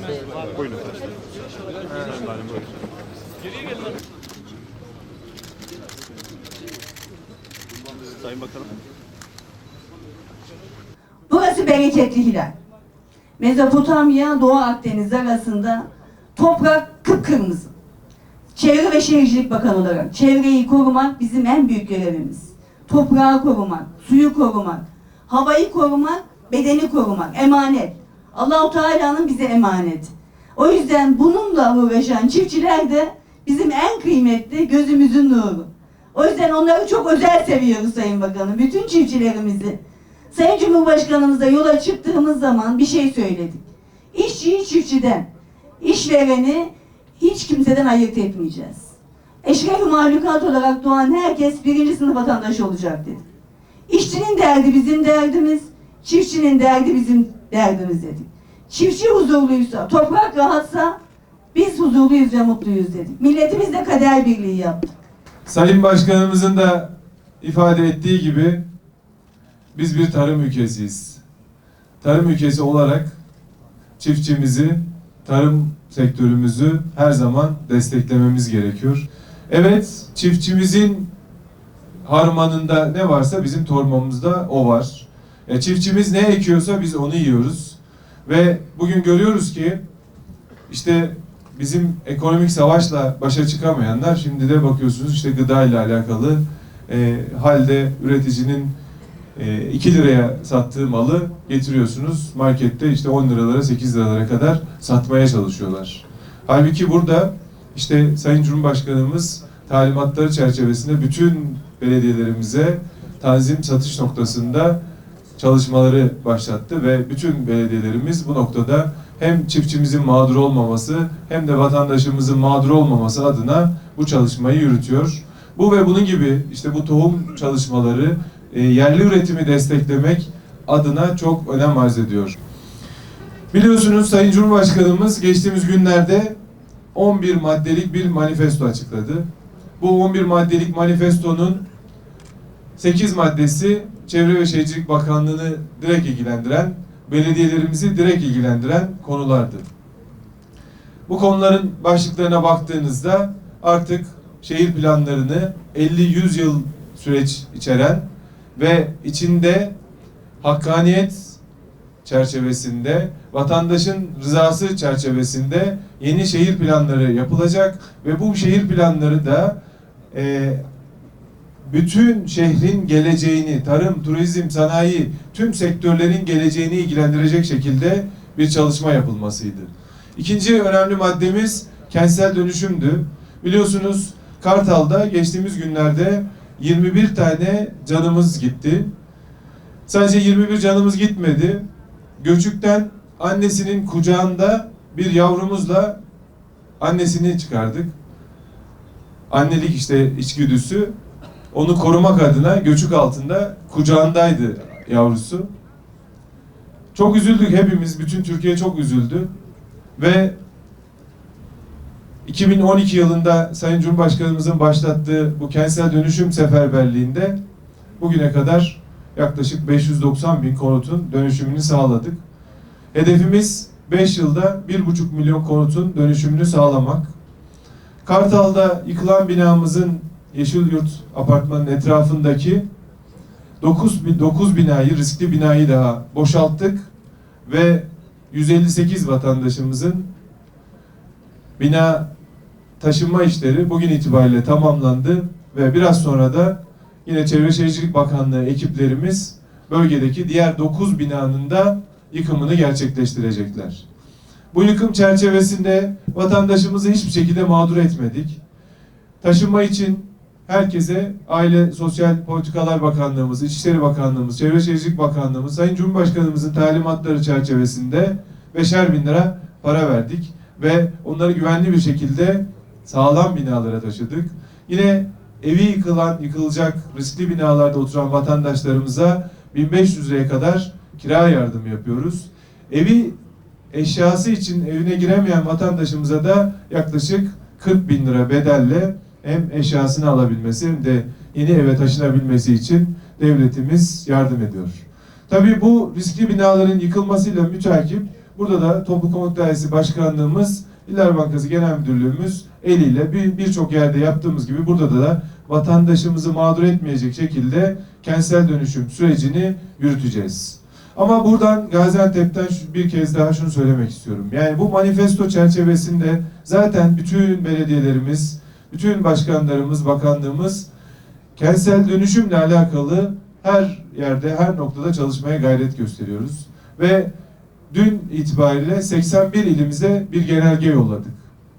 Buyurun efendim. Buyurun. Sayın Bakanım. Burası bereketli Hilal. Mezopotamya, Doğu Akdeniz arasında toprak kıpkırmızı. Çevre ve Şehircilik Bakanı olarak çevreyi korumak bizim en büyük görevimiz. Toprağı korumak, suyu korumak, havayı korumak, bedeni korumak, emanet. Allah-u Teala'nın bize emanet. O yüzden bununla uğraşan çiftçiler de bizim en kıymetli gözümüzün nuru. O yüzden onları çok özel seviyoruz Sayın Bakanım. Bütün çiftçilerimizi. Sayın Cumhurbaşkanımızla yola çıktığımız zaman bir şey söyledik. İşçiyi çiftçiden, işvereni hiç kimseden ayırt etmeyeceğiz. Eşref-i mahlukat olarak doğan herkes birinci sınıf vatandaş olacak dedik. İşçinin derdi bizim derdimiz, çiftçinin derdi bizim derdimiz dedik. Çiftçi huzurluysa, toprak rahatsa biz huzurluyuz ve mutluyuz dedik. Milletimizle kader birliği yaptık. Sayın Başkanımızın da ifade ettiği gibi biz bir tarım ülkesiyiz. Tarım ülkesi olarak çiftçimizi, tarım sektörümüzü her zaman desteklememiz gerekiyor. Evet, çiftçimizin harmanında ne varsa bizim tormamızda o var. Çiftçimiz ne ekiyorsa biz onu yiyoruz. Ve bugün görüyoruz ki işte bizim ekonomik savaşla başa çıkamayanlar şimdi de bakıyorsunuz işte gıda ile alakalı halde üreticinin 2 liraya sattığı malı getiriyorsunuz markette işte 10 liralara 8 liralara kadar satmaya çalışıyorlar. Halbuki burada işte Sayın Cumhurbaşkanımız talimatları çerçevesinde bütün belediyelerimize tanzim satış noktasında çalışmaları başlattı ve bütün belediyelerimiz bu noktada hem çiftçimizin mağdur olmaması hem de vatandaşımızın mağdur olmaması adına bu çalışmayı yürütüyor. Bu ve bunun gibi işte bu tohum çalışmaları yerli üretimi desteklemek adına çok önem arz ediyor. Biliyorsunuz Sayın Cumhurbaşkanımız geçtiğimiz günlerde 11 maddelik bir manifesto açıkladı. Bu 11 maddelik manifestonun 8 maddesi Çevre ve Şehircilik Bakanlığı'nı direkt ilgilendiren, belediyelerimizi direkt ilgilendiren konulardı. Bu konuların başlıklarına baktığınızda artık şehir planlarını 50-100 yıl süreç içeren ve içinde hakkaniyet çerçevesinde, vatandaşın rızası çerçevesinde yeni şehir planları yapılacak ve bu şehir planları da bütün şehrin geleceğini, tarım, turizm, sanayi, tüm sektörlerin geleceğini ilgilendirecek şekilde bir çalışma yapılmasıydı. İkinci önemli maddemiz kentsel dönüşümdü. Biliyorsunuz Kartal'da geçtiğimiz günlerde 21 tane canımız gitti. Sadece 21 canımız gitmedi. Göçükten annesinin kucağında bir yavrumuzla annesini çıkardık. Annelik işte içgüdüsü. Onu korumak adına göçük altında kucağındaydı yavrusu. Çok üzüldük hepimiz. Bütün Türkiye çok üzüldü. Ve 2012 yılında Sayın Cumhurbaşkanımızın başlattığı bu kentsel dönüşüm seferberliğinde bugüne kadar yaklaşık 590 bin konutun dönüşümünü sağladık. Hedefimiz 5 yılda 1,5 milyon konutun dönüşümünü sağlamak. Kartal'da yıkılan binamızın Yeşilyurt apartmanın etrafındaki 9 binayı, riskli binayı daha boşalttık ve 158 vatandaşımızın bina taşınma işleri bugün itibariyle tamamlandı ve biraz sonra da yine Çevre Şehircilik Bakanlığı ekiplerimiz bölgedeki diğer 9 binanın da yıkımını gerçekleştirecekler. Bu yıkım çerçevesinde vatandaşımızı hiçbir şekilde mağdur etmedik. Taşınma için herkese Aile Sosyal Politikalar Bakanlığımız, İçişleri Bakanlığımız, Çevre Şehircilik Bakanlığımız, Sayın Cumhurbaşkanımızın talimatları çerçevesinde 5'er bin lira para verdik ve onları güvenli bir şekilde sağlam binalara taşıdık. Yine evi yıkılacak riskli binalarda oturan vatandaşlarımıza 1500 liraya kadar kira yardımı yapıyoruz. Evi eşyası için evine giremeyen vatandaşımıza da yaklaşık 40 bin lira bedelle hem eşyasını alabilmesi hem de yeni eve taşınabilmesi için devletimiz yardım ediyor. Tabii bu riskli binaların yıkılmasıyla müteakip Burada da Toplu Konut Dairesi Başkanlığımız, İller Bankası Genel Müdürlüğümüz eliyle birçok yerde yaptığımız gibi burada da vatandaşımızı mağdur etmeyecek şekilde kentsel dönüşüm sürecini yürüteceğiz. Ama buradan Gaziantep'ten bir kez daha şunu söylemek istiyorum. Yani bu manifesto çerçevesinde zaten bütün belediyelerimiz, bütün başkanlarımız, bakanlığımız kentsel dönüşümle alakalı her yerde, her noktada çalışmaya gayret gösteriyoruz. Ve dün itibariyle 81 ilimize bir genelge yolladık.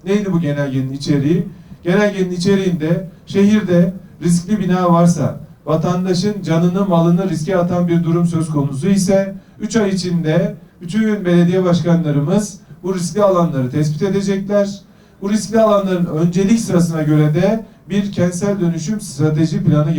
Neydi bu genelgenin içeriği? Genelgenin içeriğinde şehirde riskli bina varsa, vatandaşın canını malını riske atan bir durum söz konusu ise 3 ay içinde bütün belediye başkanlarımız bu riskli alanları tespit edecekler. Bu riskli alanların öncelik sırasına göre de bir kentsel dönüşüm strateji planı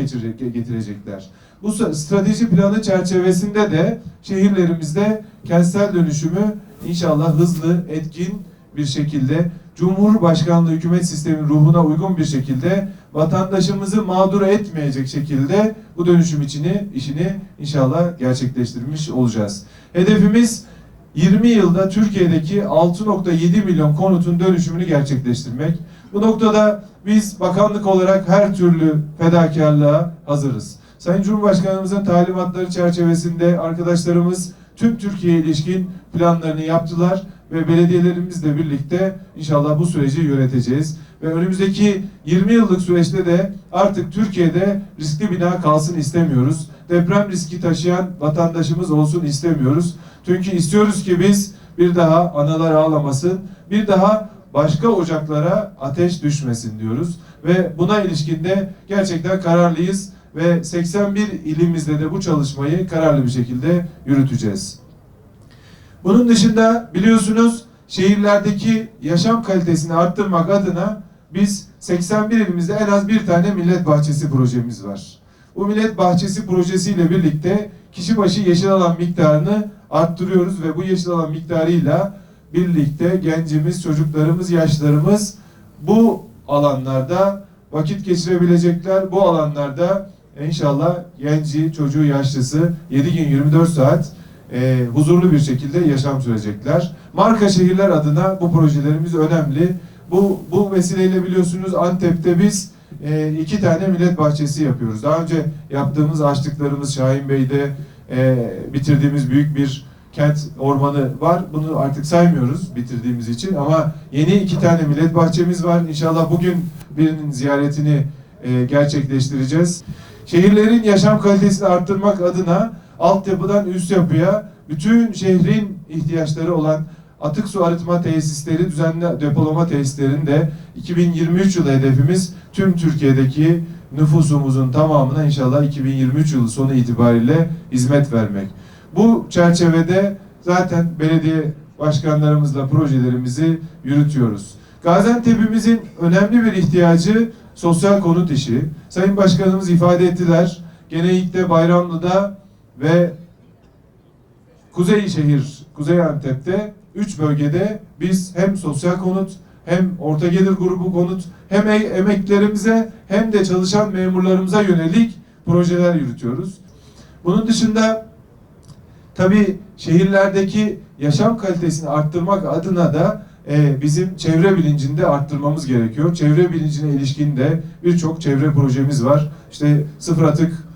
getirecekler. Bu strateji planı çerçevesinde de şehirlerimizde kentsel dönüşümü inşallah hızlı, etkin bir şekilde Cumhurbaşkanlığı hükümet sistemi ruhuna uygun bir şekilde vatandaşımızı mağdur etmeyecek şekilde bu dönüşüm işini inşallah gerçekleştirmiş olacağız. Hedefimiz 20 yılda Türkiye'deki 6,7 milyon konutun dönüşümünü gerçekleştirmek. Bu noktada biz bakanlık olarak her türlü fedakarlığa hazırız. Sayın Cumhurbaşkanımızın talimatları çerçevesinde arkadaşlarımız tüm Türkiye'ye ilişkin planlarını yaptılar ve belediyelerimizle birlikte inşallah bu süreci yöneteceğiz. Ve önümüzdeki 20 yıllık süreçte de artık Türkiye'de riskli bina kalsın istemiyoruz. Deprem riski taşıyan vatandaşımız olsun istemiyoruz. Çünkü istiyoruz ki biz bir daha analar ağlamasın, bir daha başka ocaklara ateş düşmesin diyoruz. Ve buna ilişkin de gerçekten kararlıyız ve 81 ilimizde de bu çalışmayı kararlı bir şekilde yürüteceğiz. Bunun dışında biliyorsunuz şehirlerdeki yaşam kalitesini arttırmak adına biz 81 ilimizde en az bir tane millet bahçesi projemiz var. Bu millet bahçesi projesiyle birlikte kişi başı yeşil alan miktarını arttırıyoruz ve bu yeşil alan miktarıyla birlikte gencimiz, çocuklarımız, yaşlarımız bu alanlarda vakit geçirebilecekler. Bu alanlarda inşallah genci, çocuğu, yaşlısı 7 gün 24 saat huzurlu bir şekilde yaşam sürecekler. Marka şehirler adına bu projelerimiz önemli. Bu vesileyle biliyorsunuz Antep'te biz 2 tane millet bahçesi yapıyoruz. Daha önce yaptığımız, açtıklarımız Şahinbey'de bitirdiğimiz büyük bir kent ormanı var. Bunu artık saymıyoruz bitirdiğimiz için ama yeni 2 tane millet bahçemiz var. İnşallah bugün birinin ziyaretini gerçekleştireceğiz. Şehirlerin yaşam kalitesini arttırmak adına altyapıdan üst yapıya bütün şehrin ihtiyaçları olan atık su arıtma tesisleri, düzenli depolama tesislerinin de 2023 yılı hedefimiz tüm Türkiye'deki nüfusumuzun tamamına inşallah 2023 yılı sonu itibariyle hizmet vermek. Bu çerçevede zaten belediye başkanlarımızla projelerimizi yürütüyoruz. Gaziantep'imizin önemli bir ihtiyacı sosyal konut işi. Sayın Başkanımız ifade ettiler. Genellikle Bayramlı'da ve Kuzey Antep'te 3 bölgede biz hem sosyal konut hem orta gelir grubu konut hem emeklilerimize hem de çalışan memurlarımıza yönelik projeler yürütüyoruz. Bunun dışında tabii şehirlerdeki yaşam kalitesini arttırmak adına da bizim çevre bilincini de arttırmamız gerekiyor. Çevre bilincine ilişkin de birçok çevre projemiz var. İşte sıfır atık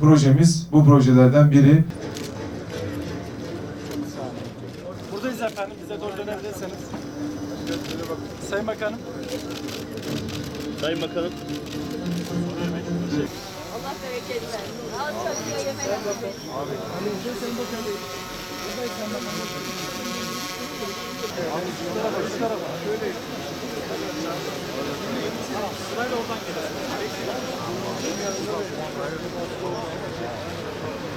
projemiz bu projelerden biri. Buradayız efendim. Bize doğru dönebilirseniz. Sayın Bakanım. Sayın Bakanım. Allah bereket versin. Al çocuğa yemek versin. Sayın Bakanım. Buradayız Sayın Bakanım. Şu tarafa. Şöyle. Sırayla oradan gidelim.